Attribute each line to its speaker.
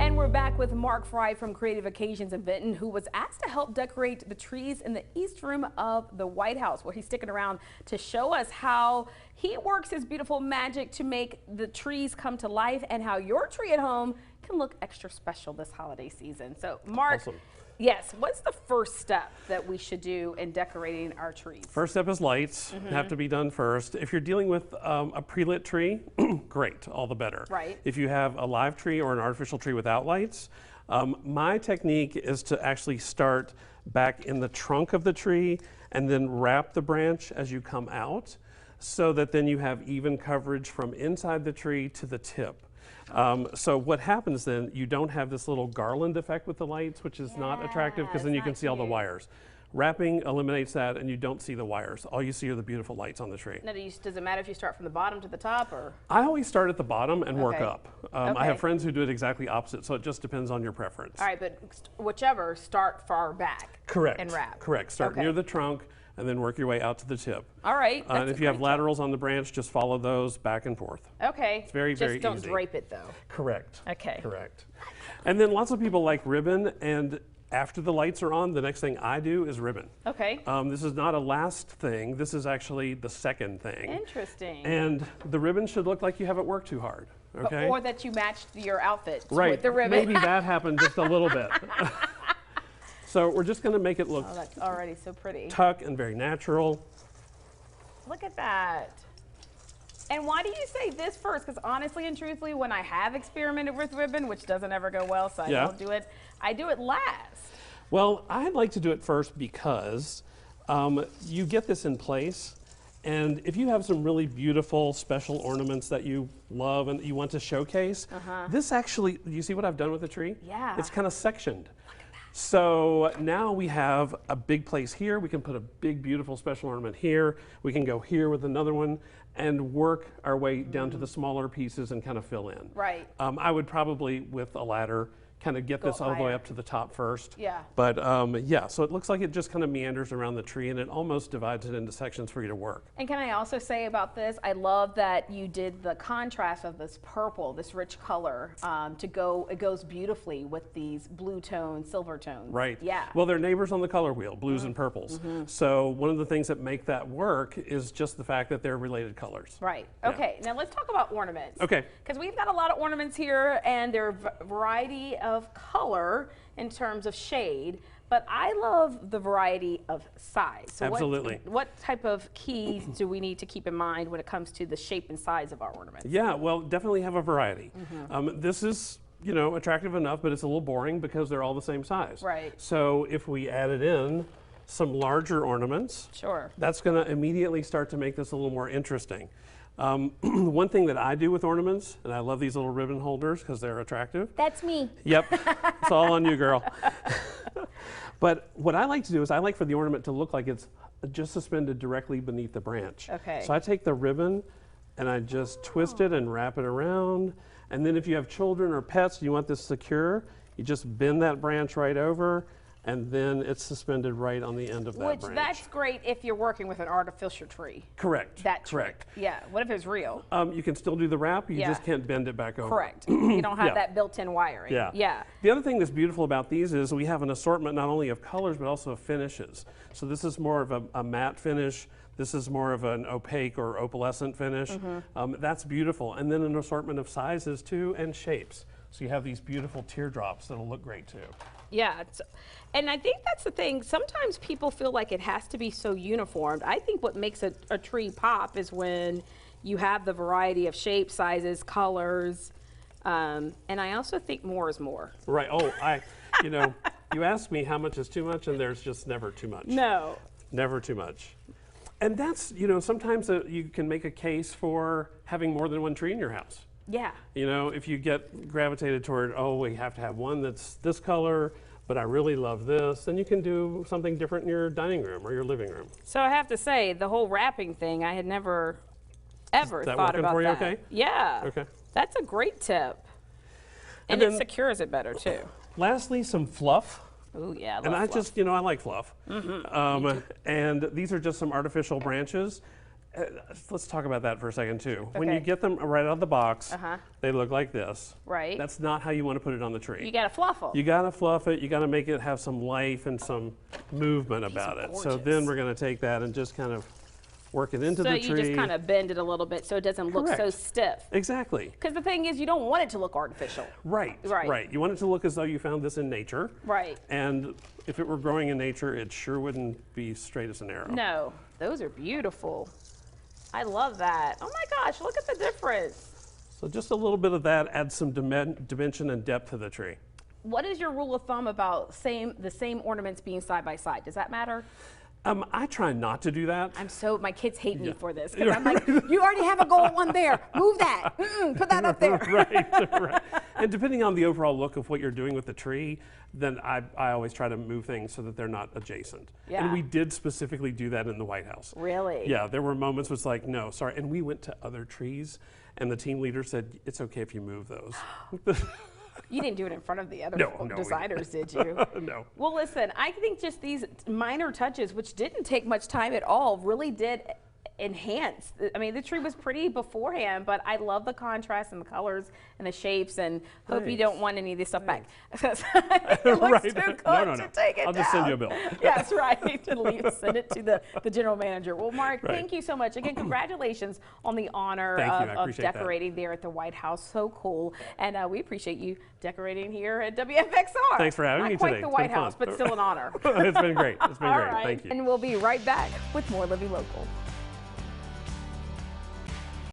Speaker 1: And we're back with Mark Frye from Creative Occasions in Vinton, who was asked to help decorate the trees in the East Room of the White House, where he's sticking around to show us how he works his beautiful magic to make the trees come to life and how your tree at home can look extra special this holiday season. So, Mark,
Speaker 2: awesome.
Speaker 1: Yes, what's the first step that we should do in decorating our trees?
Speaker 2: First step is lights. Have to be done first. If you're dealing with a pre-lit tree, great, all the better.
Speaker 1: Right.
Speaker 2: If you have a live tree or an artificial tree without lights, my technique is to actually start back in the trunk of the tree and then wrap the branch as you come out, so that then you have even coverage from inside the tree to the tip. So what happens then, you don't have this little garland effect with the lights, which is not attractive because then you can see all the wires. Wrapping eliminates that and you don't see the wires. All you see are the beautiful lights on the tree.
Speaker 1: Now, does it matter if you start from the bottom to the top, or?
Speaker 2: I always start at the bottom and work up. I
Speaker 1: Okay.
Speaker 2: have friends who do it exactly opposite, so it just depends on your preference.
Speaker 1: All right, but whichever, start far back.
Speaker 2: Correct.
Speaker 1: And wrap.
Speaker 2: Correct. Start near the trunk and then work your way out to the tip.
Speaker 1: All right.
Speaker 2: And if you have laterals on the branch, just follow those back and forth.
Speaker 1: Okay.
Speaker 2: It's very, very easy.
Speaker 1: Just don't drape it, though.
Speaker 2: Correct.
Speaker 1: Okay.
Speaker 2: Correct. And then lots of people like ribbon, and after the lights are on, the next thing I do is ribbon.
Speaker 1: Okay.
Speaker 2: This is not a last thing. This is actually the second thing.
Speaker 1: Interesting.
Speaker 2: And the ribbon should look like you haven't worked too hard. Okay.
Speaker 1: Or that you matched your outfit
Speaker 2: Right.
Speaker 1: with the ribbon.
Speaker 2: Maybe that happened just a little bit. So we're just going to make it look
Speaker 1: that's already so pretty.
Speaker 2: tuck and very natural.
Speaker 1: Look at that. And why do you say this first? Because honestly and truthfully, when I have experimented with ribbon, which doesn't ever go well, so I don't do it, I do it last.
Speaker 2: Well, I'd like to do it first because you get this in place, and if you have some really beautiful special ornaments that you love and you want to showcase, this actually, you see what I've done with the tree?
Speaker 1: Yeah.
Speaker 2: It's kind of sectioned. So now we have a big place here. We can put a big, beautiful special ornament here. We can go here with another one and work our way down to the smaller pieces and kind of fill in.
Speaker 1: Right.
Speaker 2: I would probably, with a ladder, kind of get this all the way up to the top first.
Speaker 1: Yeah.
Speaker 2: But yeah, so it looks like it just kind of meanders around the tree and it almost divides it into sections for you to work.
Speaker 1: And can I also say about this, I love that you did the contrast of this purple, this rich color, it goes beautifully with these blue tones, silver tones.
Speaker 2: Right.
Speaker 1: Yeah.
Speaker 2: Well, they're neighbors on the color wheel, blues and purples. So one of the things that make that work is just the fact that they're related colors.
Speaker 1: Right.
Speaker 2: Yeah.
Speaker 1: Okay. Now let's talk about ornaments.
Speaker 2: Okay.
Speaker 1: Because we've got a lot of ornaments here, and they're a variety of color in terms of shade, but I love the variety of size. So
Speaker 2: Absolutely.
Speaker 1: What type of keys do we need to keep in mind when it comes to the shape and size of our ornaments?
Speaker 2: Yeah, well, definitely have a variety. This is, you know, attractive enough, but it's a little boring because they're all the same size.
Speaker 1: Right.
Speaker 2: So if we added in some larger ornaments,
Speaker 1: Sure.
Speaker 2: that's going to immediately start to make this a little more interesting. One thing that I do with ornaments, and I love these little ribbon holders because they're attractive.
Speaker 1: That's me.
Speaker 2: Yep, it's all on you, girl. But what I like to do is I like for the ornament to look like it's just suspended directly beneath the branch.
Speaker 1: Okay.
Speaker 2: So I take the ribbon and I just twist it and wrap it around. And then if you have children or pets, you want this secure, you just bend that branch right over, and then it's suspended right on the end of that branch.
Speaker 1: That's great if you're working with an artificial tree.
Speaker 2: Correct.
Speaker 1: That
Speaker 2: Correct.
Speaker 1: trick. Yeah. What if it's real?
Speaker 2: You can still do the wrap, you just can't bend it back over.
Speaker 1: Correct. You don't have
Speaker 2: Yeah.
Speaker 1: that built-in wiring.
Speaker 2: Yeah.
Speaker 1: Yeah.
Speaker 2: The other thing that's beautiful about these is we have an assortment not only of colors but also of finishes. So this is more of a matte finish. This is more of an opaque or opalescent finish. That's beautiful. And then an assortment of sizes too and shapes. So you have these beautiful teardrops that'll look great too.
Speaker 1: Yeah, and I think that's the thing. Sometimes people feel like it has to be so uniformed. I think what makes a tree pop is when you have the variety of shapes, sizes, colors, and I also think more is more.
Speaker 2: Right. Oh, you know, you ask me how much is too much, and there's just never too much.
Speaker 1: No.
Speaker 2: Never too much. And that's, you know, sometimes you can make a case for having more than one tree in your house.
Speaker 1: Yeah.
Speaker 2: You know, if you get gravitated toward, oh, we have to have one that's this color, but I really love this, then you can do something different in your dining room or your living room.
Speaker 1: So I have to say, the whole wrapping thing, I had never, ever thought about
Speaker 2: for you
Speaker 1: that.
Speaker 2: okay?
Speaker 1: Yeah.
Speaker 2: Okay.
Speaker 1: That's a great tip. And
Speaker 2: then
Speaker 1: it secures it better, too.
Speaker 2: Lastly, some fluff.
Speaker 1: Ooh, yeah, I love
Speaker 2: And I
Speaker 1: fluff.
Speaker 2: just, you know, I like fluff. And these are just some artificial branches. Let's talk about that for a second too. When
Speaker 1: Okay.
Speaker 2: you get them right out of the box,
Speaker 1: Uh-huh.
Speaker 2: they look like this.
Speaker 1: Right.
Speaker 2: That's not how you want to put it on the tree.
Speaker 1: You gotta fluff them.
Speaker 2: You gotta fluff it. You gotta make it have some life and some movement about it. So
Speaker 1: gorgeous.
Speaker 2: then we're gonna take that and just kind of work it into the tree.
Speaker 1: So you just kind of bend it a little bit so it doesn't look so
Speaker 2: Correct.
Speaker 1: stiff.
Speaker 2: Exactly.
Speaker 1: Because the thing is, you don't want it to look artificial.
Speaker 2: Right.
Speaker 1: Right.
Speaker 2: Right. You want it to look as though you found this in nature.
Speaker 1: Right.
Speaker 2: And if it were growing in nature, it sure wouldn't be straight as an arrow.
Speaker 1: No, those are beautiful. I love that. Oh my gosh, look at the difference.
Speaker 2: So just a little bit of that adds some dimension and depth to the tree.
Speaker 1: What is your rule of thumb about the same ornaments being side by side? Does that matter?
Speaker 2: I try not to do that.
Speaker 1: My kids hate me for this because I'm like, you already have a gold one there. Move that. Put that up there.
Speaker 2: Right. And depending on the overall look of what you're doing with the tree, then I always try to move things so that they're not adjacent.
Speaker 1: Yeah.
Speaker 2: And we did specifically do that in the White House.
Speaker 1: Really?
Speaker 2: Yeah, there were moments where it's like, no, sorry. And we went to other trees, and the team leader said, it's okay if you move those.
Speaker 1: You didn't do it in front of the other
Speaker 2: No,
Speaker 1: designers, did you?
Speaker 2: No.
Speaker 1: Well, listen, I think just these minor touches, which didn't take much time at all, really did enhance. I mean, the tree was pretty beforehand, but I love the contrast and the colors and the shapes, and hope you
Speaker 2: Thanks.
Speaker 1: don't want any of this stuff back. It looks
Speaker 2: Right.
Speaker 1: too good
Speaker 2: No.
Speaker 1: to take it
Speaker 2: I'll just send you a bill.
Speaker 1: Yes, right. Send it to the general manager. Well, Mark,
Speaker 2: Right.
Speaker 1: thank you so much. Again, congratulations on the honor
Speaker 2: Thank you. I
Speaker 1: of
Speaker 2: appreciate that.
Speaker 1: decorating there at the White House. So cool. And we appreciate you decorating here at WFXR.
Speaker 2: Thanks for having
Speaker 1: Not
Speaker 2: me
Speaker 1: quite
Speaker 2: today.
Speaker 1: the
Speaker 2: It's
Speaker 1: White
Speaker 2: been fun.
Speaker 1: House, but still an honor.
Speaker 2: It's been great. It's been
Speaker 1: All
Speaker 2: great.
Speaker 1: right.
Speaker 2: Thank you.
Speaker 1: And we'll be right back with more Living Local.